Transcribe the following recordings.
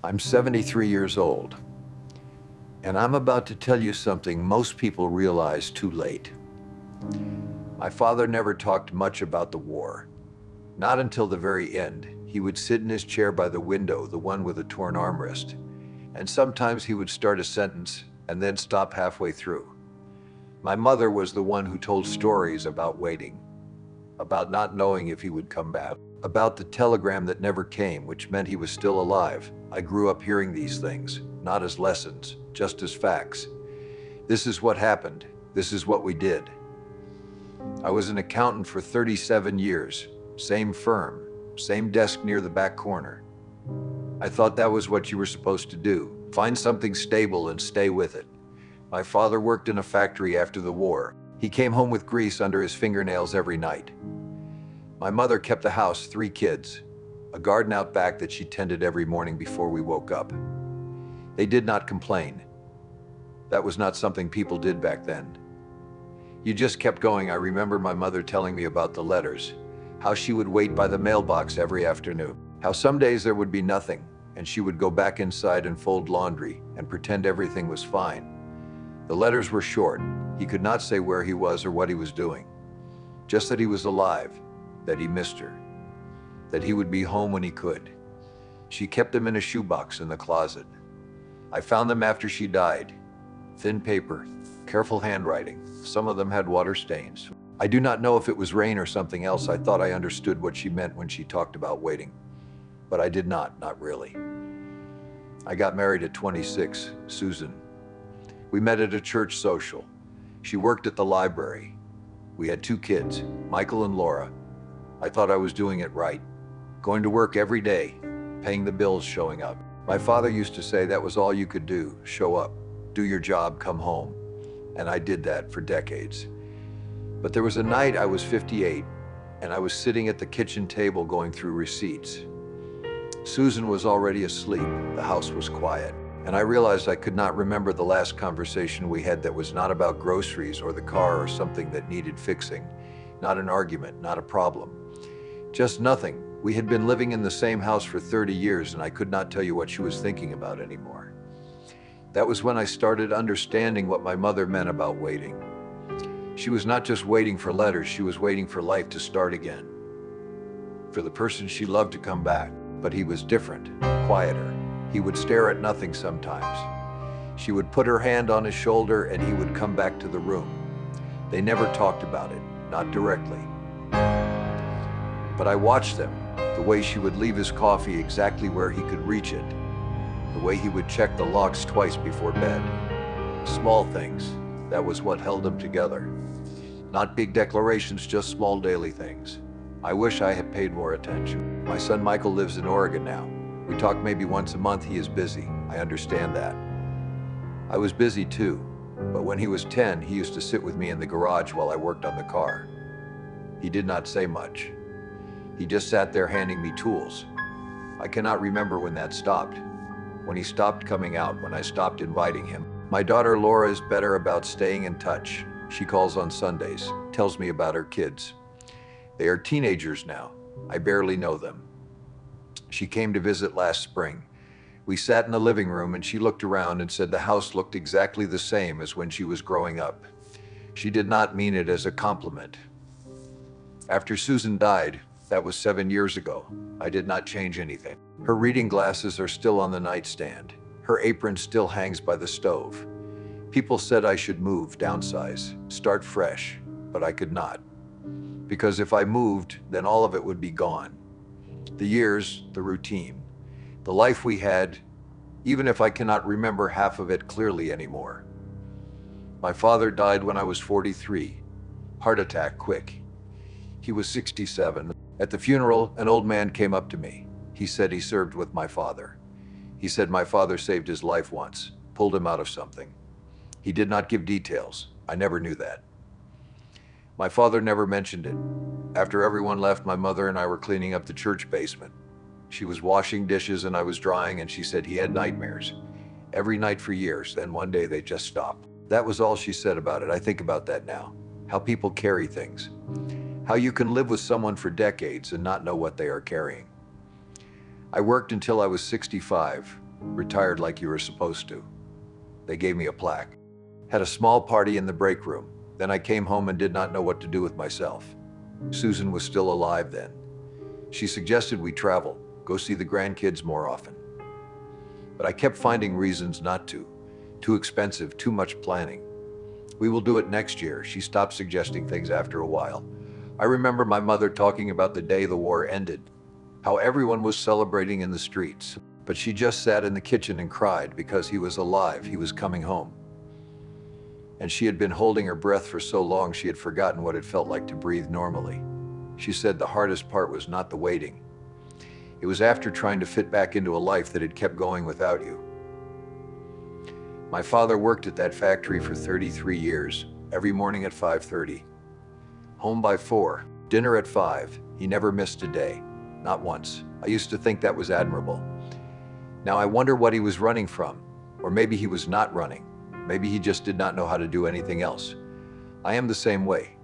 I'm 73 years old, and I'm about to tell you something most people realize too late. My father never talked much about the war. Not until the very end. He would sit in his chair by the window, the one with a torn armrest, and sometimes he would start a sentence and then stop halfway through. My mother was the one who told stories about waiting, about not knowing if he would come back, about the telegram that never came, which meant he was still alive. I grew up hearing these things, not as lessons, just as facts. This is what happened. This is what we did. I was an accountant for 37 years, same firm, same desk near the back corner. I thought that was what you were supposed to do, find something stable and stay with it. My father worked in a factory after the war. He came home with grease under his fingernails every night. My mother kept the house, 3 kids, a garden out back that she tended every morning before we woke up. They did not complain. That was not something people did back then. You just kept going. I remember my mother telling me about the letters, how she would wait by the mailbox every afternoon, how some days there would be nothing, and she would go back inside and fold laundry and pretend everything was fine. The letters were short. He could not say where he was or what he was doing, just that he was alive, that he missed her, that he would be home when he could. She kept them in a shoebox in the closet. I found them after she died. Thin paper, careful handwriting. Some of them had water stains. I do not know if it was rain or something else. I thought I understood what she meant when she talked about waiting, but I did not really. I got married at 26, Susan. We met at a church social. She worked at the library. We had 2 kids, Michael and Laura. I thought I was doing it right, going to work every day, paying the bills, showing up. My father used to say that was all you could do, show up, do your job, come home. And I did that for decades. But there was a night I was 58, and I was sitting at the kitchen table going through receipts. Susan was already asleep. The house was quiet. And I realized I could not remember the last conversation we had that was not about groceries or the car or something that needed fixing. Not an argument, not a problem. Just nothing. We had been living in the same house for 30 years, and I could not tell you what she was thinking about anymore. That was when I started understanding what my mother meant about waiting. She was not just waiting for letters, she was waiting for life to start again, for the person she loved to come back. But he was different, quieter. He would stare at nothing sometimes. She would put her hand on his shoulder and he would come back to the room. They never talked about it, not directly. But I watched them, the way she would leave his coffee exactly where he could reach it, the way he would check the locks twice before bed. Small things, that was what held them together. Not big declarations, just small daily things. I wish I had paid more attention. My son Michael lives in Oregon now. We talk maybe once a month. He is busy. I understand that. I was busy too, but when he was 10, he used to sit with me in the garage while I worked on the car. He did not say much. He just sat there handing me tools. I cannot remember when that stopped, when he stopped coming out, when I stopped inviting him. My daughter Laura is better about staying in touch. She calls on Sundays, tells me about her kids. They are teenagers now. I barely know them. She came to visit last spring. We sat in the living room and she looked around and said the house looked exactly the same as when she was growing up. She did not mean it as a compliment. After Susan died, that was 7 years ago, I did not change anything. Her reading glasses are still on the nightstand. Her apron still hangs by the stove. People said I should move, downsize, start fresh, but I could not. Because if I moved, then all of it would be gone. The years, the routine, the life we had, even if I cannot remember half of it clearly anymore. My father died when I was 43. Heart attack, quick. He was 67. At the funeral, an old man came up to me. He said he served with my father. He said my father saved his life once, pulled him out of something. He did not give details. I never knew that. My father never mentioned it. After everyone left, my mother and I were cleaning up the church basement. She was washing dishes and I was drying, and she said he had nightmares. Every night for years, then one day they just stopped. That was all she said about it. I think about that now. How people carry things. How you can live with someone for decades and not know what they are carrying. I worked until I was 65. Retired like you were supposed to. They gave me a plaque. Had a small party in the break room. Then I came home and did not know what to do with myself. Susan was still alive then. She suggested we travel, go see the grandkids more often. But I kept finding reasons not to. Too expensive, too much planning. We will do it next year. She stopped suggesting things after a while. I remember my mother talking about the day the war ended, how everyone was celebrating in the streets, but she just sat in the kitchen and cried because he was alive, he was coming home. And she had been holding her breath for so long she had forgotten what it felt like to breathe normally. She said the hardest part was not the waiting. It was after trying to fit back into a life that had kept going without you. My father worked at that factory for 33 years, every morning at 5:30. Home by 4, dinner at 5. He never missed a day, not once. I used to think that was admirable. Now I wonder what he was running from, or maybe he was not running. Maybe he just did not know how to do anything else. I am the same way.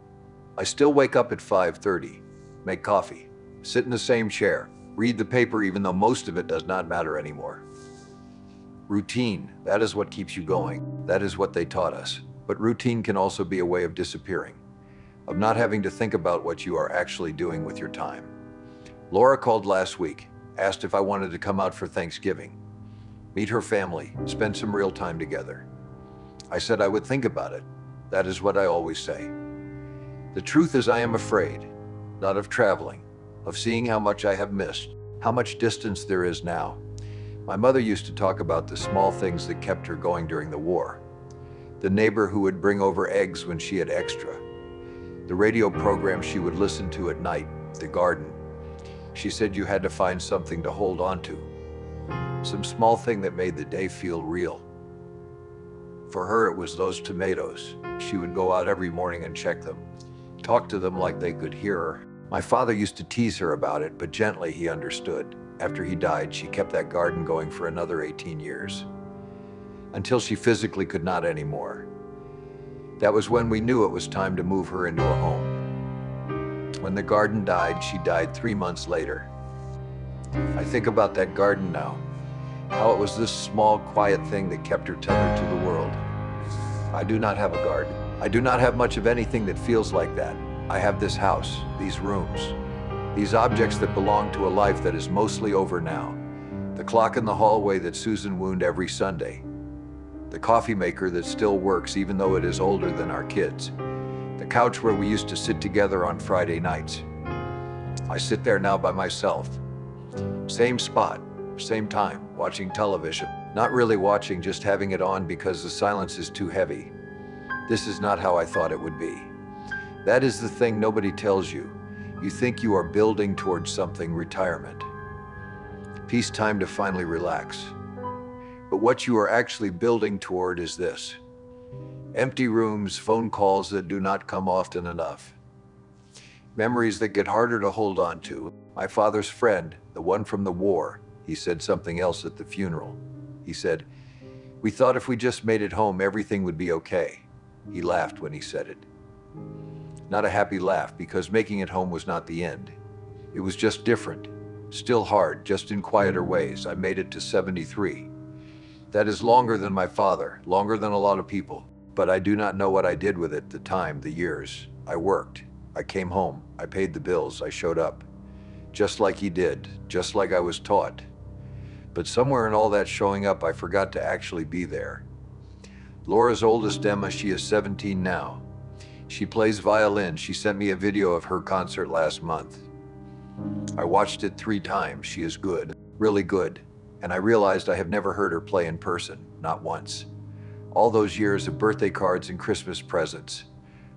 I still wake up at 5:30, make coffee, sit in the same chair, read the paper even though most of it does not matter anymore. Routine, that is what keeps you going. That is what they taught us. But routine can also be a way of disappearing, of not having to think about what you are actually doing with your time. Laura called last week, asked if I wanted to come out for Thanksgiving, meet her family, spend some real time together. I said I would think about it. That is what I always say. The truth is I am afraid, not of traveling, of seeing how much I have missed, how much distance there is now. My mother used to talk about the small things that kept her going during the war. The neighbor who would bring over eggs when she had extra. The radio program she would listen to at night, the garden. She said you had to find something to hold on to. Some small thing that made the day feel real. For her, it was those tomatoes. She would go out every morning and check them, talk to them like they could hear her. My father used to tease her about it, but gently he understood. After he died, she kept that garden going for another 18 years, until she physically could not anymore. That was when we knew it was time to move her into a home. When the garden died, she died 3 months later. I think about that garden now, how it was this small, quiet thing that kept her tethered to the world. I do not have a garden. I do not have much of anything that feels like that. I have this house, these rooms, these objects that belong to a life that is mostly over now. The clock in the hallway that Susan wound every Sunday. The coffee maker that still works even though it is older than our kids. The couch where we used to sit together on Friday nights. I sit there now by myself. Same spot, same time, watching television. Not really watching, just having it on because the silence is too heavy. This is not how I thought it would be. That is the thing nobody tells you. You think you are building towards something, retirement. Peacetime to finally relax. But what you are actually building toward is this. Empty rooms, phone calls that do not come often enough. Memories that get harder to hold on to. My father's friend, the one from the war, he said something else at the funeral. He said, "We thought if we just made it home, everything would be okay." He laughed when he said it. Not a happy laugh, because making it home was not the end. It was just different. Still hard, just in quieter ways. I made it to 73. That is longer than my father, longer than a lot of people. But I do not know what I did with it, the time, the years. I worked. I came home. I paid the bills. I showed up. Just like he did, just like I was taught. But somewhere in all that showing up, I forgot to actually be there. Laura's oldest, Emma, she is 17 now. She plays violin. She sent me a video of her concert last month. I watched it 3 times. She is good, really good. And I realized I have never heard her play in person, not once. All those years of birthday cards and Christmas presents.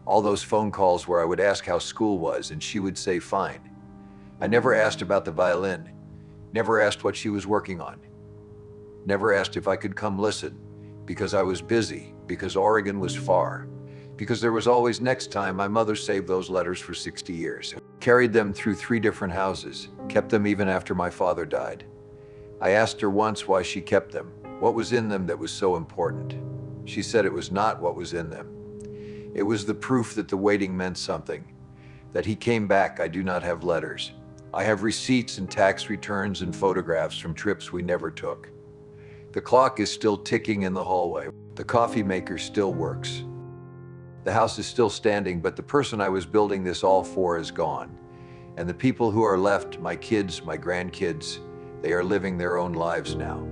All those phone calls where I would ask how school was and she would say fine. I never asked about the violin. Never asked what she was working on. Never asked if I could come listen, because I was busy, because Oregon was far. Because there was always next time. My mother saved those letters for 60 years. Carried them through 3 different houses. Kept them even after my father died. I asked her once why she kept them. What was in them that was so important? She said it was not what was in them. It was the proof that the waiting meant something. That he came back. I do not have letters. I have receipts and tax returns and photographs from trips we never took. The clock is still ticking in the hallway. The coffee maker still works. The house is still standing, but the person I was building this all for is gone. And the people who are left, my kids, my grandkids, they are living their own lives now.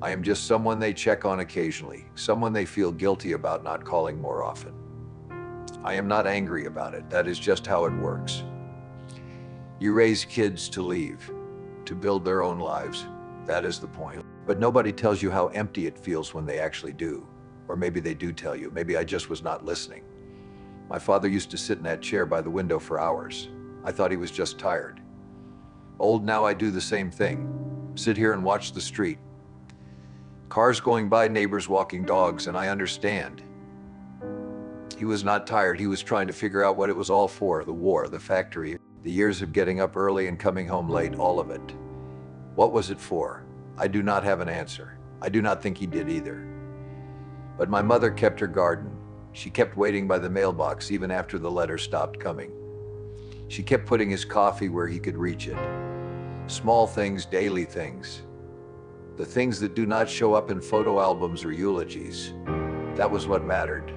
I am just someone they check on occasionally, someone they feel guilty about not calling more often. I am not angry about it. That is just how it works. You raise kids to leave, to build their own lives. That is the point. But nobody tells you how empty it feels when they actually do. Or maybe they do tell you. Maybe I just was not listening. My father used to sit in that chair by the window for hours. I thought he was just tired. Old now, I do the same thing. Sit here and watch the street. Cars going by, neighbors walking dogs, and I understand. He was not tired. He was trying to figure out what it was all for. The war, the factory, the years of getting up early and coming home late, all of it. What was it for? I do not have an answer. I do not think he did either. But my mother kept her garden. She kept waiting by the mailbox even after the letter stopped coming. She kept putting his coffee where he could reach it. Small things, daily things. The things that do not show up in photo albums or eulogies. That was what mattered.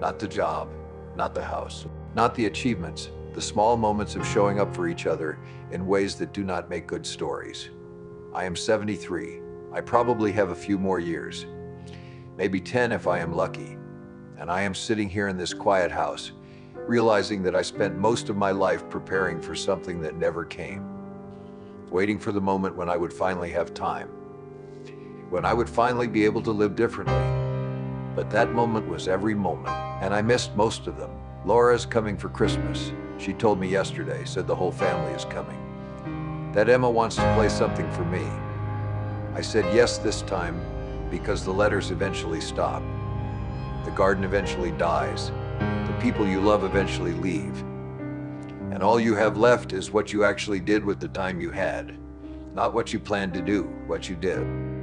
Not the job, not the house, not the achievements, the small moments of showing up for each other in ways that do not make good stories. I am 73. I probably have a few more years. Maybe 10 if I am lucky. And I am sitting here in this quiet house, realizing that I spent most of my life preparing for something that never came. Waiting for the moment when I would finally have time. When I would finally be able to live differently. But that moment was every moment, and I missed most of them. Laura's coming for Christmas. She told me yesterday, said the whole family is coming. That Emma wants to play something for me. I said yes this time, because the letters eventually stop. The garden eventually dies. The people you love eventually leave. And all you have left is what you actually did with the time you had. Not what you planned to do, what you did.